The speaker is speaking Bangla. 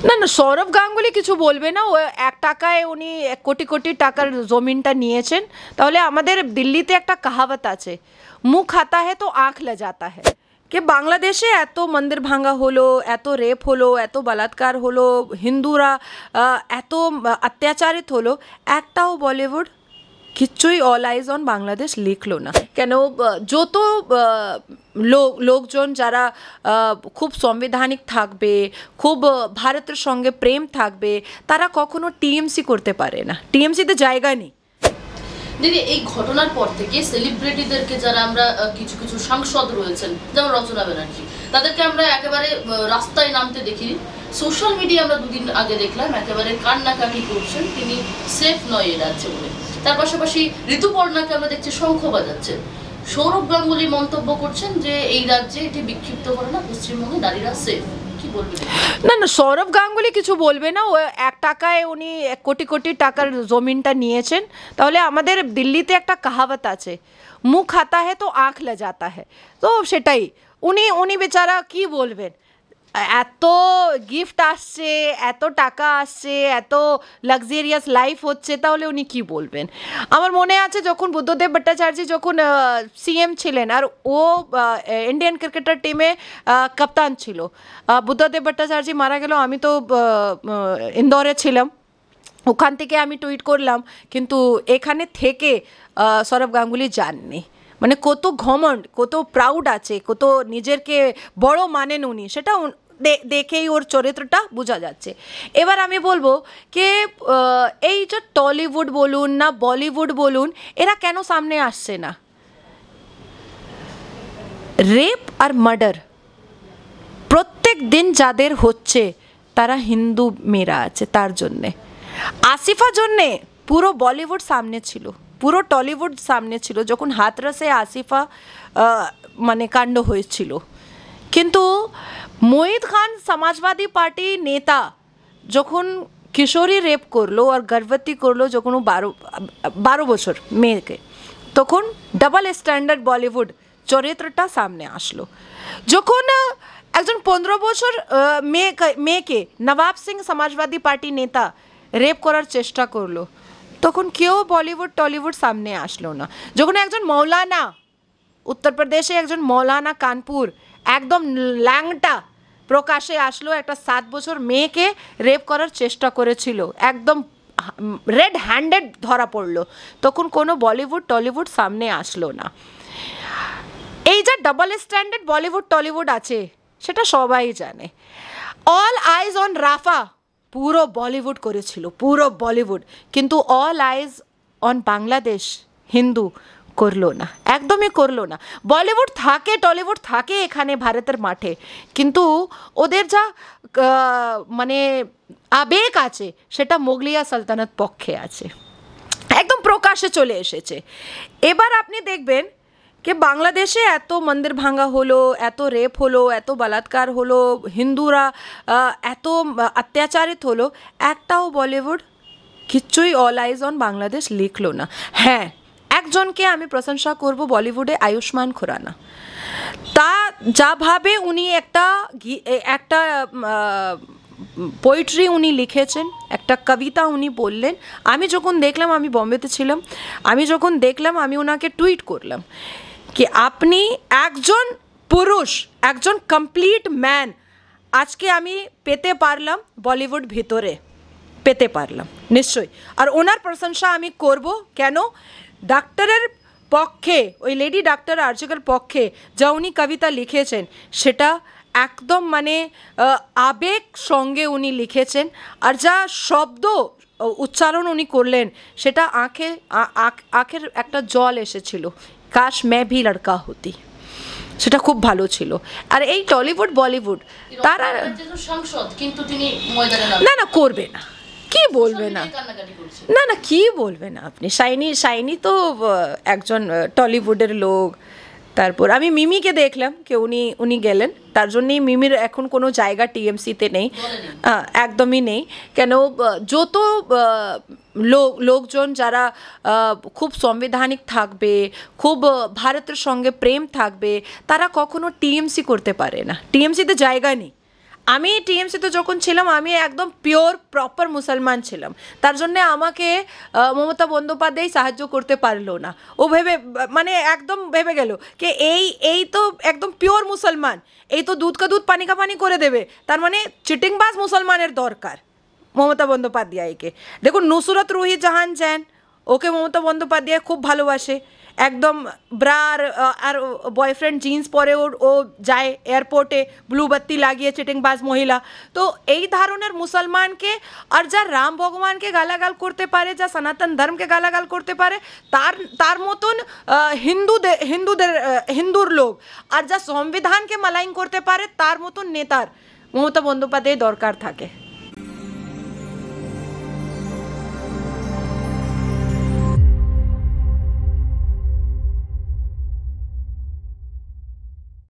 না না, সৌরভ গাঙ্গুলি কিছু বলবে না। ও 1 টাকায় উনি 1 কোটি কোটি টাকার জমিনটা নিয়েছেন। তাহলে আমাদের দিল্লিতে একটা কাহাবত আছে, মুখ खाता है तो आँख लजाता है, कि বাংলাদেশে এত মন্দির ভাঙা হলো, এত রেপ হলো, এত বলাৎকার হলো, হিন্দুরা এত অত্যাচারিত হলো, একটাও বলিউড কিচ্ছুই অল আইজ অন বাংলাদেশ লিখলো না কেন? যত লোকজন যারা খুব সাংবিধানিক থাকবে, খুব ভারতের সঙ্গে প্রেম থাকবে, তারা কখনো টিএমসি করতে পারে না। টিএমসিতে জায়গা নেই। দিদি, এই ঘটনার পর থেকে সেলিব্রিটিদেরকে, যারা আমরা কিছু কিছু সাংসদ রয়েছেন যেমন রচনা ব্যানার্জি, তাদেরকে আমরা একেবারে রাস্তায় নামতে দেখিনি। সোশ্যাল মিডিয়া আমরা 2 দিন আগে দেখলাম একেবারে কান্নাকাটি করছেন, তিনি সেফ নয় এই রাজ্যে বলে। তার পাশাপাশি ঋতুপর্ণাকে আমরা দেখছি শঙ্খ বাজাচ্ছেন। সৌরভ গাঙ্গুলি মন্তব্য করছেন যে এই রাজ্যে এটি বিক্ষিপ্ত করে না, পশ্চিমবঙ্গে নারীরা সেফ। না না, সৌরভ গাঙ্গুলি কিছু বলবে না। ও 1 টাকায় উনি 1 কোটি কোটি টাকার জমিনটা নিয়েছেন। তাহলে আমাদের দিল্লিতে একটা কাহাবত আছে, মুখ खाता है तो आँख लजाता है। তো সেটাই উনি বেচারা কি বলবেন? এত গিফট আসছে, এত টাকা আসছে, এত লাক্সারিয়াস লাইফ হচ্ছে, তাহলে উনি কি বলবেন? আমার মনে আছে যখন বুদ্ধদেব ভট্টাচার্য যখন সিএম ছিলেন আর ও ইন্ডিয়ান ক্রিকেটার টিমে কাপ্তান ছিল, বুদ্ধদেব ভট্টাচার্য মারা গেল, আমি তো ইন্দোরে ছিলাম, ওখান থেকে আমি টুইট করলাম, কিন্তু এখানে থেকে সৌরভ গাঙ্গুলি যাননি। মানে কত ঘমন্ড, কত প্রাউড আছে, কত নিজেরকে বড় মানেন উনি, সেটা দেখেই ওর চরিত্রটা বোঝা যাচ্ছে। এবার আমি বলবো যে এই যে টলিউড বলুন না বলিউড বলুন, এরা কেন সামনে আসছে না? রেপ আর মার্ডার প্রত্যেক দিন যাদের হচ্ছে, তারা হিন্দু মেয়েরা আছে, তার জন্যে। আসিফা জন্যে পুরো বলিউড সামনে ছিল, পুরো টলিউড সামনে ছিল যখন হাতরাসে আসিফা মানে কাণ্ড হয়েছিল। কিন্তু মোহিত খান সমাজবাদী পার্টি নেতা যখন কিশোরী রেপ করলো আর গর্ভবতী করলো, যখন ও 12 বছর মেয়েকে, তখন ডাবল স্ট্যান্ডার্ড বলিউড চরিত্রটা সামনে আসলো। যখন একজন 15 বছর মেয়েকে নবাব সিং সমাজবাদী পার্টি নেতা রেপ করার চেষ্টা করলো, তখন কেউ বলিউড টলিউড সামনে আসলো না। যখন একজন মৌলানা, উত্তরপ্রদেশে একজন মৌলানা কানপুর একদম ল্যাংটা প্রকাশে আসলো, একটা 7 বছর মেয়েকে রেপ করার চেষ্টা করেছিল, একদম রেড হ্যান্ডেড ধরা পড়লো, তখন কোনো বলিউড টলিউড সামনে আসলো না। এই যে ডাবল স্ট্যান্ডার্ড বলিউড টলিউড আছে, সেটা সবাই জানে। অল আইজ অন রাফা পুরো বলিউড করেছিল, পুরো বলিউড, কিন্তু all eyes on Bangladesh Hindu করলো না, একদমই করলো না। বলিউড থাকে, টলিউড থাকে এখানে ভারতের মাঠে, কিন্তু ওদের যা মানে আবেগ আছে, সেটা মোগলিয়া সালতানাত পক্ষে আছে, একদম প্রকাশ্যে চলে এসেছে। এবার আপনি দেখবেন कि বাংলাদেশে এত মন্দির ভাঙা হলো, এত রেপ হলো, এত বলাৎকার হলো, হিন্দুরা এত অত্যাচারিত হলো, একটাও বলিউড কিচ্ছুই অল আইজ অন বাংলাদেশ লিখলো না। হ্যাঁ, একজনকে আমি প্রশংসা করব বলিউডে, আয়ুষ্মান খুরানা। তা যাভাবে উনি একটা পোয়েট্রি উনি লিখেছেন, একটা কবিতা উনি বললেন। আমি যখন দেখলাম, আমি বম্বেতে ছিলাম, আমি যখন দেখলাম, আমি ওনাকে টুইট করলাম कि আপনি একজন পুরুষ, একজন কমপ্লিট ম্যান আজকে আমি পেতে পারলাম, বলিউড ভিতরে পেতে পারলাম নিশ্চয়ই। আর ওনার প্রশংসা আমি করব, কেন? ডাক্তারের পক্ষে, ওই লেডি ডাক্তার আর্জিকর পক্ষে যা উনি কবিতা লিখেছেন, সেটা একদম মানে আবেগ সঙ্গে উনি লিখেছেন। আর যা শব্দ উচ্চারণ উনি করলেন, সেটা আঁখের একটা জল এসেছিল, কাশ মে ভি লড়কা হতি, সেটা খুব ভালো ছিল। আর এই টলিউড বলিউড তারা সাংসদ, কিন্তু তিনি ময়দানে না না করবে না, কি বলবে না, না না কি বলবে না আপনি? শাইনি তো একজন টলিউডের লোক। তারপর আমি মিমিকে দেখলাম कि উনি গেলেন, তার জন্যই মিমির এখন কোনো জায়গা টিএমসিতে নেই, একদমই নেই। কেন? যত লোকজন যারা খুব সাংবিধানিক থাকবে, খুব ভারতের সঙ্গে প্রেম থাকবে, তারা কখনো টিএমসি করতে পারে না। টিএমসিতে জায়গা নেই। আমি টিএমসিতে যখন ছিলাম আমি একদম পিওর প্রপার মুসলমান ছিলাম, তার জন্য আমাকে মমতা বন্দ্যোপাধ্যায় সাহায্য করতে পারলো না। ও ভেবে মানে একদম ভেবে গেল যে এই তো একদম পিওর মুসলমান, এই তো দুধ কা দুধ পানি কা পানি করে দেবে, তার মানে চিটিংবাজ মুসলমানের দরকার মমতা বন্দ্যোপাধ্যায়কে। দেখুন নুসরত রুহি জাহান জ্যান, ওকে মমতা বন্দ্যোপাধ্যায় খুব ভালোবাসে, একদম ব্রা আর বয়ফ্রেন্ড জিন্স পরে ও যায় এয়ারপোর্টে ব্লু বাত্তি লাগিয়ে চিটিংবাজ মহিলা। তো এই ধরনের মুসলমানকে আর যা রাম ভগবানকে গালাগাল করতে পারে, যা সনাতন ধর্মকে গালাগাল করতে পারে, তার মতন হিন্দুর লোক আর যা সংবিধানকে মালাইন করতে পারে তার মতন নেতার মমতা বন্দ্যোপাধ্যায় দরকার থাকে।